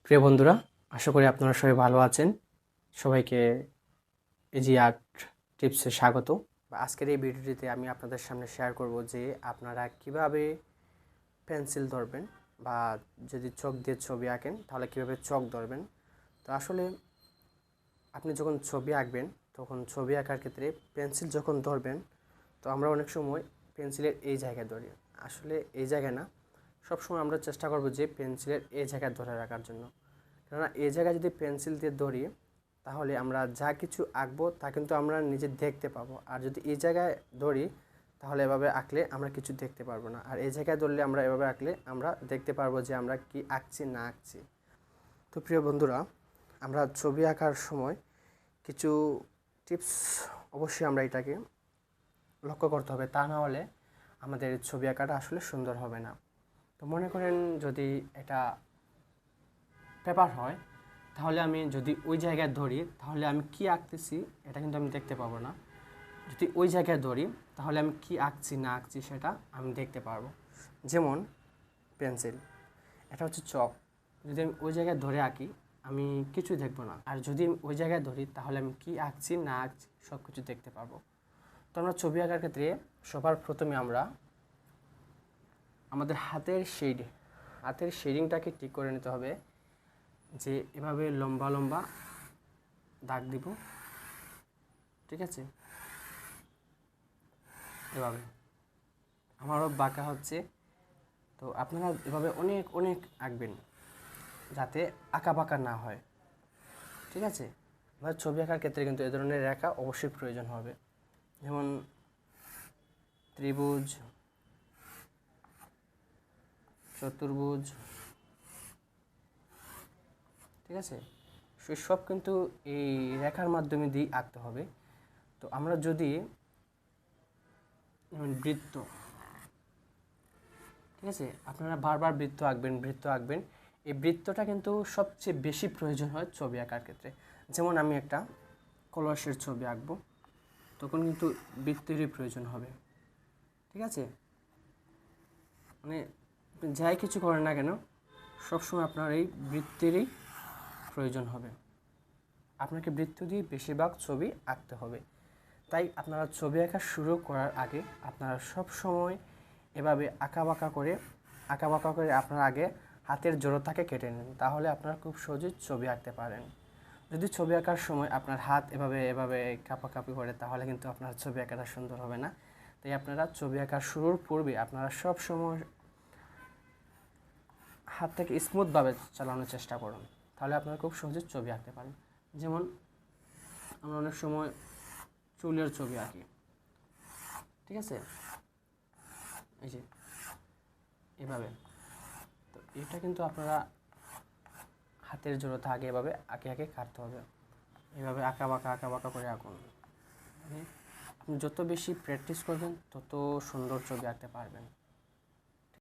প্রিয় বন্ধুরা, আশা করি আপনারা সবাই ভালো আছেন। সবাইকে ইজি আর্ট টিপসে স্বাগত। আজকের এই ভিডিওটিতে আমি আপনাদের সামনে শেয়ার করব যে আপনারা কিভাবে পেন্সিল ধরবেন, বা যদি চক দিয়ে ছবি আঁকেন তাহলে কিভাবে চক ধরবেন। তো আসলে আপনি যখন ছবি আঁকবেন তখন ছবি আঁকার ক্ষেত্রে পেন্সিল যখন ধরবেন, তো আমরা অনেক সময় পেন্সিলের এই জায়গায় ধরি। আসলে এই জায়গায় না, সবসময় আমরা চেষ্টা করব যে পেন্সিলের এই জায়গায় ধরে রাখার জন্য। কেননা এই জায়গায় যদি পেন্সিল দিয়ে ধরি তাহলে আমরা যা কিছু আঁকবো তা কিন্তু আমরা নিজে দেখতে পাবো। আর যদি এই জায়গায় ধরি তাহলে এভাবে আঁকলে আমরা কিছু দেখতে পারবো না। আর এই জায়গায় ধরলে আমরা এভাবে আঁকলে আমরা দেখতে পারবো যে আমরা কি আঁকছি না আঁকছি। তো প্রিয় বন্ধুরা, আমরা ছবি আঁকার সময় কিছু টিপস অবশ্যই আমরা এটাকে লক্ষ্য করতে হবে, তা না হলে আমাদের ছবি আঁকাটা আসলে সুন্দর হবে না। তো মনে করেন যদি এটা পেপার হয়, তাহলে আমি যদি ওই জায়গায় ধরি তাহলে আমি কি আঁকতেছি এটা কিন্তু আমি দেখতে পাবো না। যদি ওই জায়গায় ধরি তাহলে আমি কি আঁকছি না আঁকছি সেটা আমি দেখতে পারবো। যেমন পেন্সিল, এটা হচ্ছে চক। যদি আমি ওই জায়গায় ধরে আঁকি আমি কিছু দেখবো না। আর যদি আমি ওই জায়গায় ধরি তাহলে আমি কি আঁকছি না আঁকছি সব কিছু দেখতে পারবো। তো আমরা ছবি আঁকার ক্ষেত্রে সবার প্রথমে আমরা আমাদের হাতের শেডিংটাকে ঠিক করে নিতে হবে। যে এভাবে লম্বা লম্বা দাগ দিব, ঠিক আছে? এভাবে আমারও বাঁকা হচ্ছে, তো আপনারা এভাবে অনেক অনেক আঁকবেন যাতে আঁকা বাঁকা না হয়, ঠিক আছে? এবার ছবি আঁকার ক্ষেত্রে কিন্তু এ ধরনের রেখা অবশ্যই প্রয়োজন হবে। যেমন ত্রিভুজ, চতুর্ভুজ, ঠিক আছে? সব কিন্তু এই রেখার মাধ্যমে দিয়ে আঁকতে হবে। তো আমরা যদি যেমন বৃত্ত, ঠিক আছে, আপনারা বারবার বৃত্ত আঁকবেন। এই বৃত্তটা কিন্তু সবচেয়ে বেশি প্রয়োজন হয় ছবি আঁকার ক্ষেত্রে। যেমন আমি একটা কলসের ছবি আঁকবো, তখন কিন্তু বৃত্তেরই প্রয়োজন হবে, ঠিক আছে? মানে যাই কিছু করেন না কেন সবসময় আপনার এই বৃত্তেরই প্রয়োজন হবে। আপনাকে বৃত্ত দিয়ে বেশিরভাগ ছবি আঁকতে হবে। তাই আপনারা ছবি আঁকা শুরু করার আগে আপনারা সব সময় এভাবে আঁকা বাঁকা করে আপনার আগে হাতের জড়তাকে কেটে নিন, তাহলে আপনারা খুব সহজেই ছবি আঁকতে পারেন। যদি ছবি আঁকার সময় আপনার হাত এভাবে কাঁপাকাঁপি করে তাহলে কিন্তু আপনার ছবি আঁকাটা সুন্দর হবে না। তাই আপনারা ছবি আঁকার শুরুর পূর্বে আপনারা সব সময় হাতটাকে স্মুথভাবে চালানোর চেষ্টা করুন, তাহলে আপনারা খুব সহজে ছবি আঁকতে পারেন। যেমন আমরা অনেক সময় চুলের ছবি আঁকি, ঠিক আছে? এই যে এভাবে, তো এটা কিন্তু আপনারা হাতের জড়তা আগে এভাবে আঁকে কাটতে হবে। এভাবে আঁকা বাঁকা করে আঁকুন। মানে আপনি যত বেশি প্র্যাকটিস করবেন তত সুন্দর ছবি আঁকতে পারবেন।